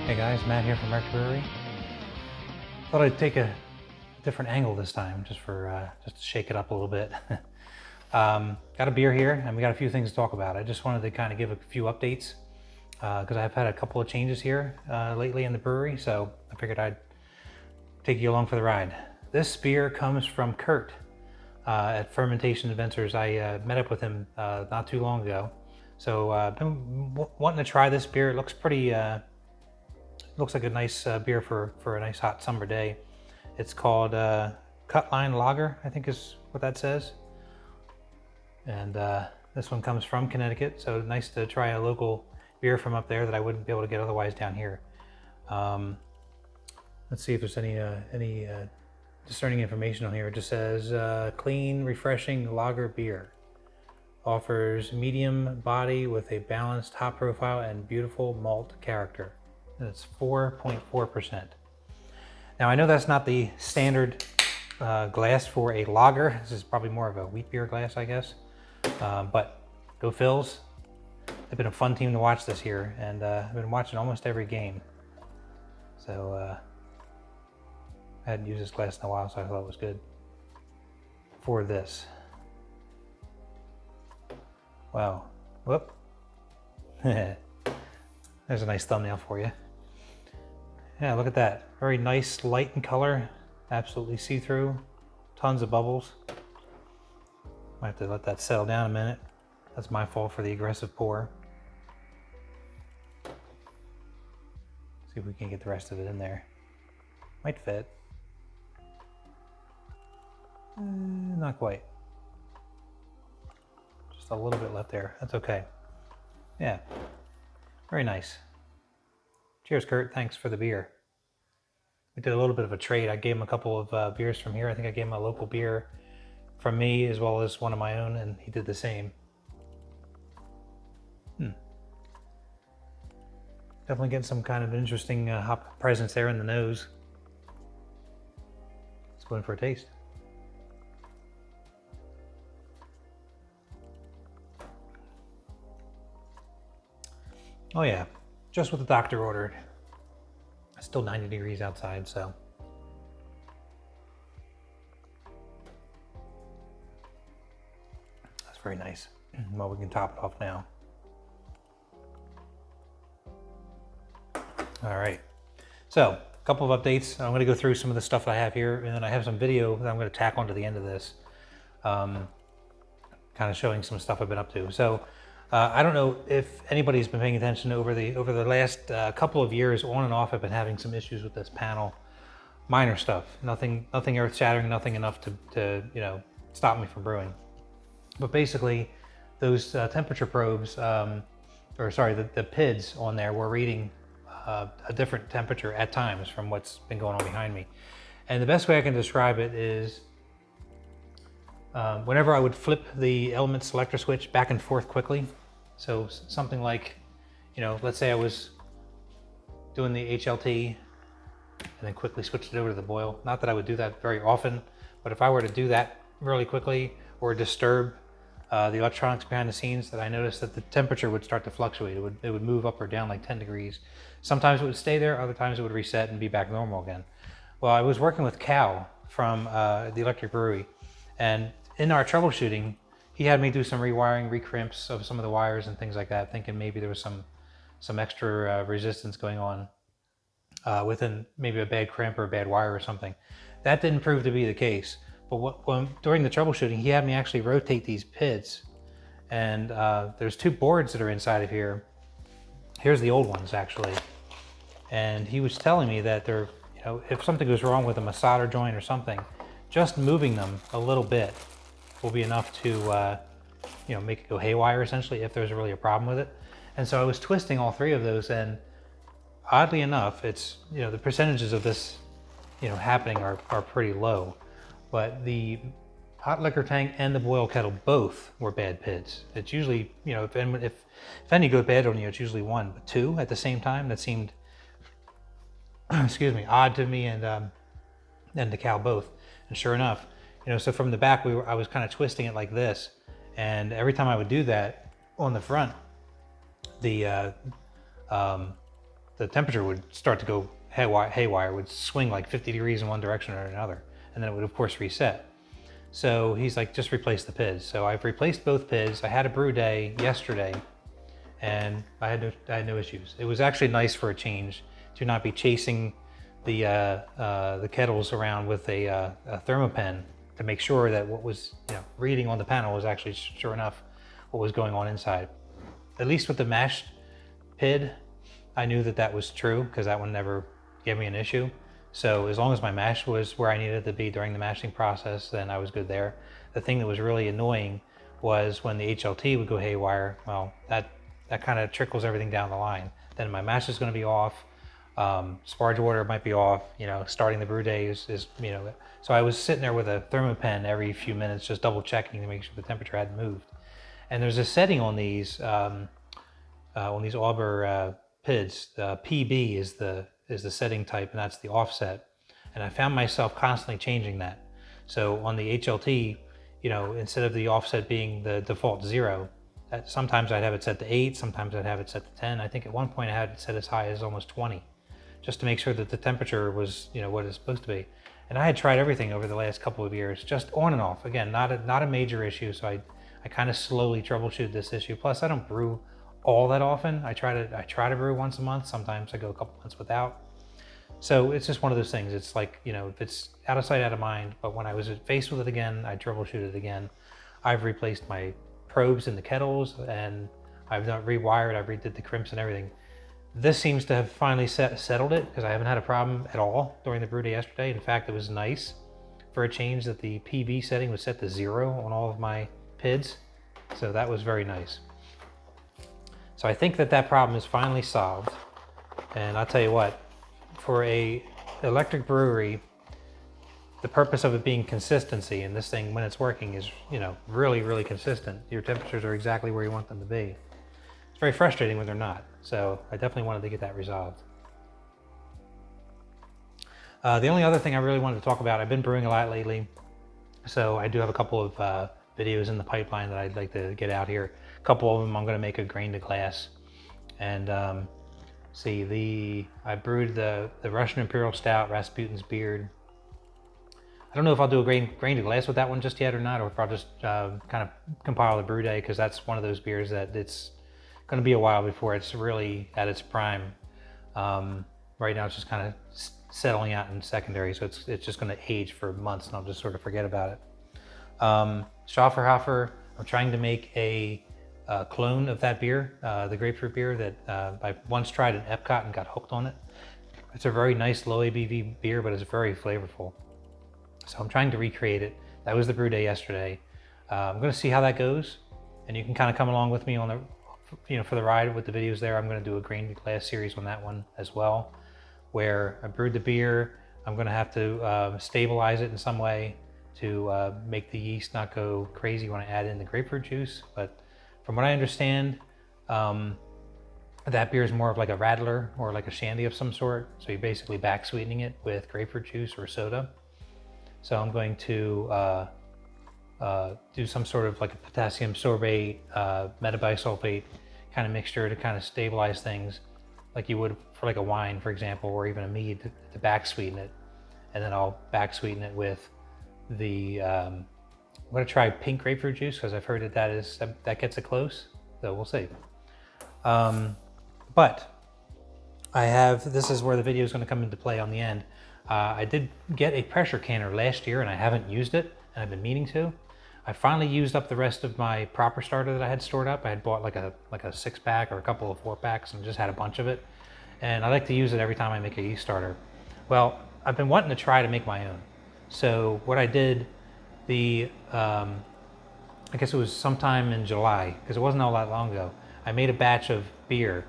Hey guys, Matt here from Brewery. Thought I'd take a different angle this time, just to shake it up a little bit. Got a beer here, and we got a few things to talk about. I just wanted to kind of give a few updates because I've had a couple of changes here lately in the brewery, so I figured I'd take you along for the ride. This beer comes from Kurt at Fermentation Adventures. I met up with him not too long ago, so I've been wanting to try this beer. It looks pretty. Looks like a nice beer for a nice hot summer day. It's called Cutline Lager, I think is what that says. And this one comes from Connecticut, so nice to try a local beer from up there that I wouldn't be able to get otherwise down here. Let's see if there's any discerning information on here. It just says clean, refreshing lager beer. Offers medium body with a balanced hop profile and beautiful malt character. And it's 4.4%. Now I know that's not the standard glass for a lager. This is probably more of a wheat beer glass, I guess. But go Phils. They've been a fun team to watch this year, and I've been watching almost every game. So I hadn't used this glass in a while, so I thought it was good for this. Wow. Whoop. There's a nice thumbnail for you. Yeah, look at that. Very nice, light in color. Absolutely see-through. Tons of bubbles. Might have to let that settle down a minute. That's my fault for the aggressive pour. See if we can get the rest of it in there. Might fit. Not quite. Just a little bit left there. That's okay. Yeah. Very nice. Cheers, Kurt. Thanks for the beer. We did a little bit of a trade. I gave him a couple of beers from here. I think I gave him a local beer from me as well as one of my own, and he did the same. Definitely getting some kind of interesting hop presence there in the nose. Let's go in for a taste. Oh yeah. Just what the doctor ordered. It's still 90 degrees outside, so. That's very nice. Well, we can top it off now. All right. So, a couple of updates. I'm going to go through some of the stuff I have here, and then I have some video that I'm going to tack onto the end of this, kind of showing some stuff I've been up to. So, I don't know if anybody's been paying attention over the last couple of years. On and off, I've been having some issues with this panel. Minor stuff, nothing earth-shattering, nothing enough to stop me from brewing. But basically, those temperature probes, the PIDs on there were reading a different temperature at times from what's been going on behind me. And the best way I can describe it is whenever I would flip the element selector switch back and forth quickly, so something like, let's say I was doing the HLT and then quickly switched it over to the boil. Not that I would do that very often, but if I were to do that really quickly or disturb the electronics behind the scenes, that I noticed that the temperature would start to fluctuate. It would move up or down like 10 degrees. Sometimes it would stay there, other times it would reset and be back normal again. Well, I was working with Cal from the electric brewery, and in our troubleshooting, he had me do some rewiring, recrimps of some of the wires and things like that, thinking maybe there was some extra resistance going on within maybe a bad crimp or a bad wire or something. That didn't prove to be the case. But during the troubleshooting, he had me actually rotate these PIDs, and there's two boards that are inside of here. Here's the old ones actually, and he was telling me that they're, if something goes wrong with them, a solder joint or something, just moving them a little bit will be enough to make it go haywire essentially if there's really a problem with it. And so I was twisting all three of those, and oddly enough, it's the percentages of this happening are pretty low, but the hot liquor tank and the boil kettle both were bad PIDs. It's usually if any go bad on you, it's usually one, but two at the same time. That seemed excuse me, odd to me, and to Cal both. And sure enough, so from the back I was kind of twisting it like this, and every time I would do that on the front, the the temperature would start to go haywire, would swing like 50 degrees in one direction or another, and then it would of course reset. So he's like, just replace the PIDs. So I've replaced both PIDs. I had a brew day yesterday, and I had no issues. It was actually nice for a change to not be chasing the kettles around with a thermopen to make sure that what was reading on the panel was actually sure enough what was going on inside. At least with the mashed PID, I knew that was true because that one never gave me an issue. So as long as my mash was where I needed it to be during the mashing process, then I was good there. The thing that was really annoying was when the HLT would go haywire. Well, that kind of trickles everything down the line. Then my mash is going to be off. Sparge water might be off. Starting the brew day is. So I was sitting there with a thermopen every few minutes, just double checking to make sure the temperature hadn't moved. And there's a setting on these Auber PIDs. PB is the setting type, and that's the offset. And I found myself constantly changing that. So on the HLT, instead of the offset being the default 0, sometimes I'd have it set to 8, sometimes I'd have it set to 10. I think at one point I had it set as high as almost 20, just to make sure that the temperature was, what it's supposed to be. And I had tried everything over the last couple of years, just on and off. Again, not a major issue, so I kind of slowly troubleshooted this issue. Plus, I don't brew all that often. I try to brew once a month. Sometimes I go a couple months without. So it's just one of those things. It's like, if it's out of sight, out of mind. But when I was faced with it again, I troubleshooted it again. I've replaced my probes in the kettles, and I've not rewired. I redid the crimps and everything. This seems to have finally settled it, because I haven't had a problem at all during the brew day yesterday. In fact, it was nice for a change that the PB setting was set to 0 on all of my PIDs. So that was very nice. So I think that problem is finally solved. And I'll tell you what, for a electric brewery, the purpose of it being consistency, and this thing when it's working is, really, really consistent. Your temperatures are exactly where you want them to be. It's very frustrating when they're not. So I definitely wanted to get that resolved. The only other thing I really wanted to talk about, I've been brewing a lot lately. So I do have a couple of videos in the pipeline that I'd like to get out here. A couple of them I'm going to make a grain to glass. And I brewed the Russian Imperial Stout, Rasputin's Beard. I don't know if I'll do a grain to glass with that one just yet or not, or if I'll just kind of compile the brew day, because that's one of those beers that it's going to be a while before it's really at its prime. Right now it's just kind of settling out in secondary, so it's just going to age for months, and I'll just sort of forget about it. Schafferhofer, I'm trying to make a clone of that beer, the grapefruit beer that I once tried in Epcot and got hooked on it. It's a very nice low ABV beer, but it's very flavorful. So I'm trying to recreate it. That was the brew day yesterday. I'm going to see how that goes, and you can kind of come along with me on the, for the ride with the videos there. I'm going to do a grain to glass series on that one as well, where I brewed the beer. I'm going to have to stabilize it in some way to make the yeast not go crazy when I add in the grapefruit juice. But from what I understand, that beer is more of like a rattler or like a shandy of some sort. So you're basically back sweetening it with grapefruit juice or soda. So I'm going to do some sort of like a potassium sorbate, metabisulfate kind of mixture to kind of stabilize things, like you would for like a wine, for example, or even a mead, to back sweeten it. And then I'll back sweeten it with the I'm going to try pink grapefruit juice, because I've heard that gets it close, so we'll see. But this is where the video is going to come into play on the end. I did get a pressure canner last year, and I haven't used it, and I've been meaning to. I finally used up the rest of my proper starter that I had stored up. I had bought like a 6-pack or a couple of 4-packs and just had a bunch of it. And I like to use it every time I make a yeast starter. Well, I've been wanting to try to make my own. So what I did, I guess it was sometime in July, because it wasn't all that long ago, I made a batch of beer.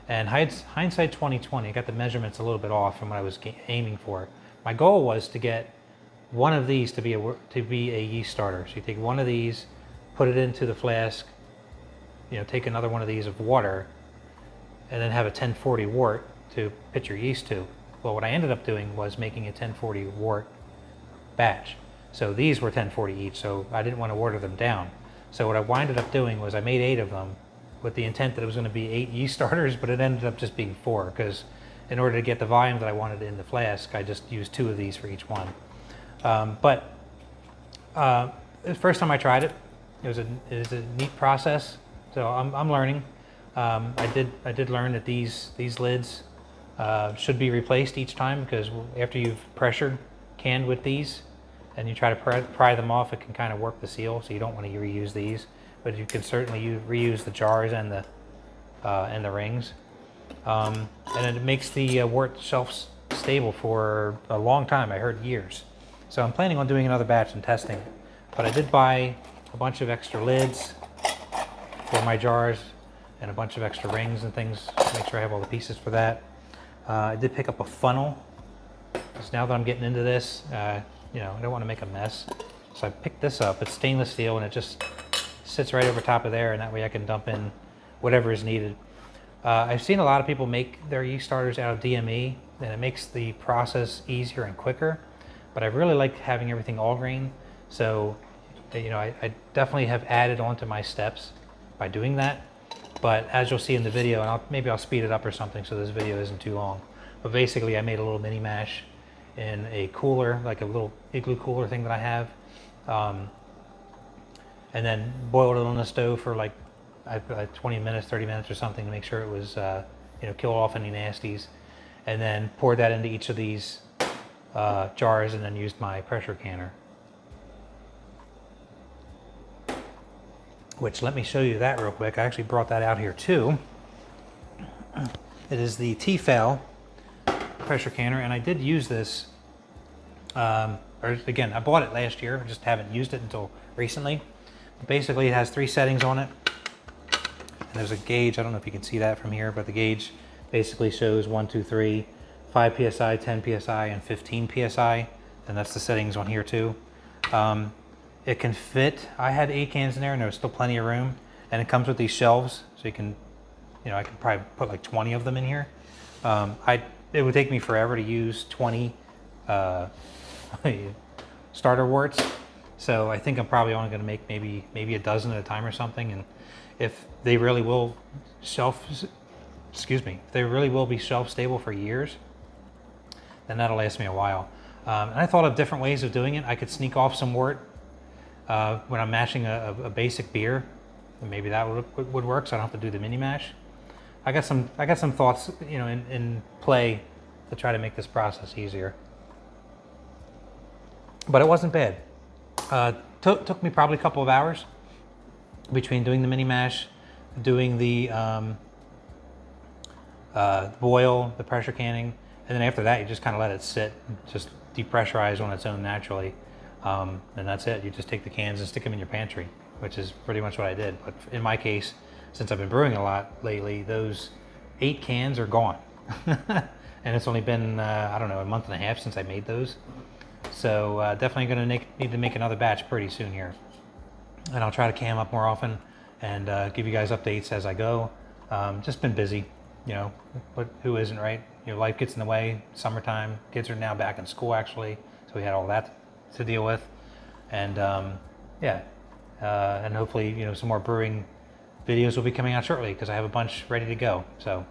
And hindsight 2020, I got the measurements a little bit off from what I was aiming for. My goal was to get one of these to be a yeast starter. So you take one of these, put it into the flask, take another one of these of water, and then have a 1040 wort to pitch your yeast to. Well, what I ended up doing was making a 1040 wort batch. So these were 1040 each, so I didn't want to water them down. So what I winded up doing was I made 8 of them with the intent that it was going to be 8 yeast starters, but it ended up just being 4, because in order to get the volume that I wanted in the flask, I just used 2 of these for each one. But the first time I tried it, it was a neat process. So I'm learning. I did learn that these lids should be replaced each time, because after you've canned with these and you try to pry them off, it can kind of warp the seal. So you don't want to reuse these, but you can certainly reuse the jars and the rings. And it makes the wort shelf stable for a long time. I heard years. So I'm planning on doing another batch and testing it. But I did buy a bunch of extra lids for my jars and a bunch of extra rings and things to make sure I have all the pieces for that. I did pick up a funnel, because now that I'm getting into this, you know, I don't want to make a mess. So I picked this up. It's stainless steel, and it just sits right over top of there, and that way I can dump in whatever is needed. I've seen a lot of people make their yeast starters out of DME, and it makes the process easier and quicker. But I really like having everything all grain, so you know, I definitely have added on to my steps by doing that. But as you'll see in the video, and maybe I'll speed it up or something so this video isn't too long. But basically, I made a little mini mash in a cooler, like a little igloo cooler thing that I have, and then boiled it on the stove for like 20 minutes, 30 minutes or something to make sure it was, you know, kill off any nasties, and then poured that into each of these jars, and then used my pressure canner. Which, let me show you that real quick. I actually brought that out here too. It is the Tefal pressure canner, and I did use this, or again, I bought it last year, just haven't used it until recently. But basically, it has 3 settings on it. And there's a gauge, I don't know if you can see that from here, but the gauge basically shows 1, 2, 3, 5 PSI, 10 PSI, and 15 PSI. And that's the settings on here too. It can fit, I had 8 cans in there and there was still plenty of room. And it comes with these shelves, so you can, you know, I could probably put like 20 of them in here. It would take me forever to use 20 starter worts. So I think I'm probably only gonna make maybe a dozen at a time or something. And if they really will be shelf stable for years, then that'll last me a while. And I thought of different ways of doing it. I could sneak off some wort when I'm mashing a basic beer, and maybe that would work, so I don't have to do the mini mash. I got some thoughts, you know, in play to try to make this process easier. But it wasn't bad. Took me probably a couple of hours between doing the mini mash, doing the boil, the pressure canning, and then after that you just kind of let it sit, just depressurize on its own naturally. And that's it. You just take the cans and stick them in your pantry, which is pretty much what I did. But in my case, since I've been brewing a lot lately, those 8 cans are gone. And it's only been, I don't know, a month and a half since I made those. So definitely going to need to make another batch pretty soon here. And I'll try to cam up more often and give you guys updates as I go. Just been busy, you know, but who isn't, right? You know, life gets in the way, summertime, kids are now back in school actually. So we had all that to deal with. And yeah, and hopefully, you know, some more brewing videos will be coming out shortly because I have a bunch ready to go. So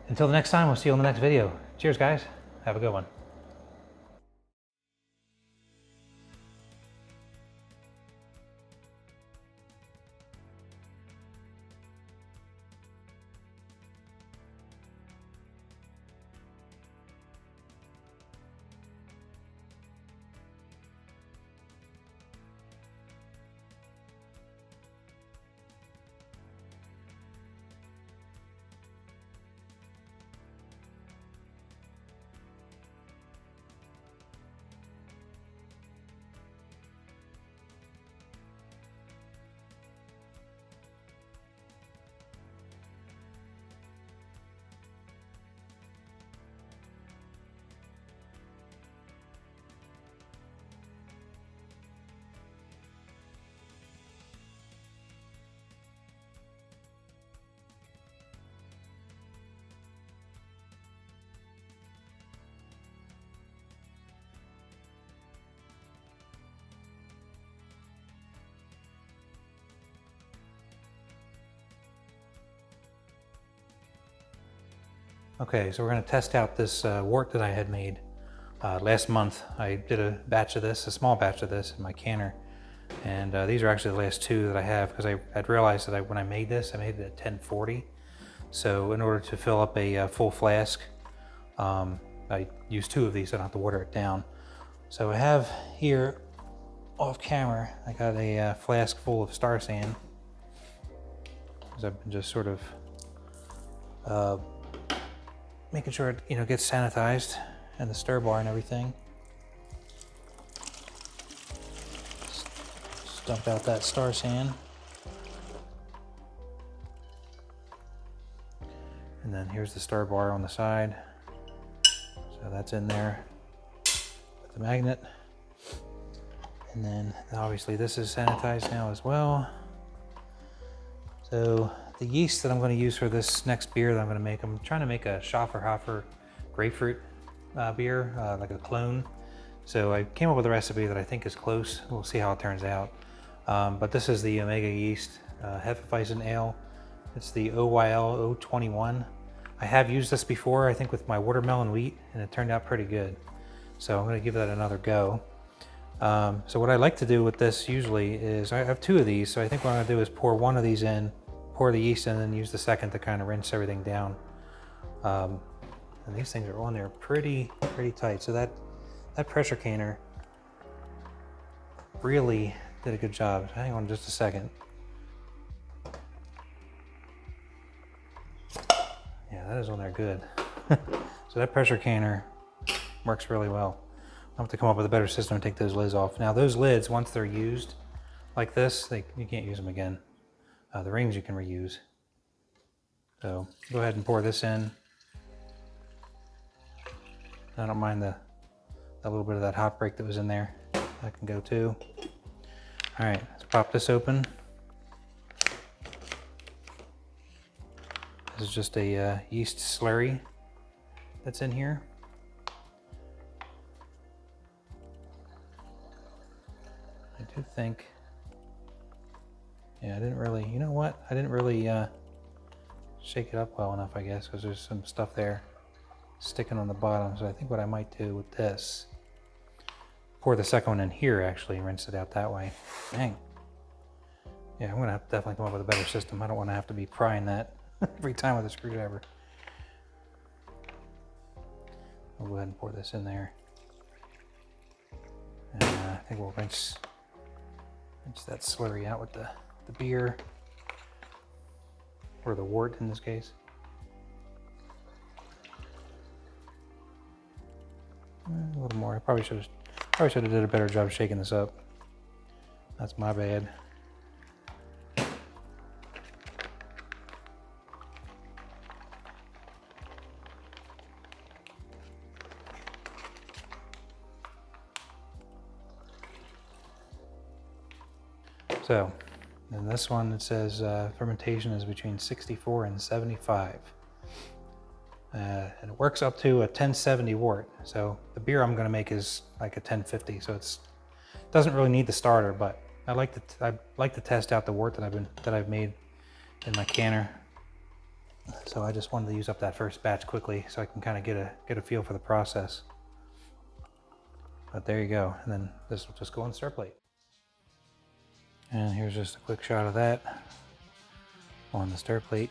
until the next time, we'll see you on the next video. Cheers, guys. Have a good one. Okay, so we're going to test out this wort that I had made last month. I did a batch of this, a small batch of this in my canner. And these are actually the last two that I have because I had realized that when I made this, I made it at 1040. So in order to fill up a full flask, I used two of these, so I don't have to water it down. So I have here, off camera, I got a flask full of star sand. Because I've been just sort of making sure it gets sanitized, and the stir bar and everything. Just dump out that star sand. And then here's the star bar on the side. So that's in there with the magnet. And then obviously this is sanitized now as well. So the yeast that I'm going to use for this next beer that I'm going to make, I'm trying to make a Schafferhofer grapefruit beer, like a clone. So I came up with a recipe that I think is close. We'll see how it turns out. But this is the Omega yeast Hefeweizen Ale. It's the OYL 021. I have used this before, I think with my watermelon wheat, and it turned out pretty good. So I'm going to give that another go. So what I like to do with this usually is, I have two of these, so I think what I'm going to do is pour one of these in, pour the yeast in, and then use the second to kind of rinse everything down. And these things are on there pretty tight. So that pressure canner really did a good job. Hang on just a second. Yeah, that is on there good. So that pressure canner works really well. I'll have to come up with a better system to take those lids off. Now those lids, once they're used like this, you can't use them again. The rings you can reuse. So go ahead and pour this in. I don't mind the little bit of that hot break that was in there. That can go too. All right, let's pop this open. This is just a yeast slurry that's in here. I do think, yeah, I didn't really, you know what? I didn't really shake it up well enough, I guess, because there's some stuff there sticking on the bottom. So I think what I might do with this, pour the second one in here actually, and rinse it out that way. Dang. Yeah, I'm gonna have to definitely come up with a better system. I don't want to have to be prying that every time with a screwdriver. I'll go ahead and pour this in there. And I think we'll rinse that slurry out with the beer, or the wort in this case. A little more. I probably should have did a better job shaking this up. That's my bad. So, in this one it says fermentation is between 64 and 75. And it works up to a 1070 wort. So the beer I'm going to make is like a 1050. So it doesn't really need the starter, but I like to test out the wort that I've made in my canner. So I just wanted to use up that first batch quickly so I can kind of get a feel for the process. But there you go. And then this will just go on the stir plate. And here's just a quick shot of that on the stir plate.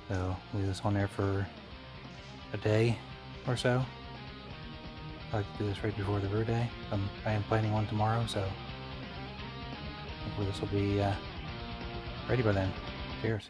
So leave this on there for a day or so. I like to do this right before the brew day. I am planning one tomorrow, so hopefully this will be ready by then. Cheers.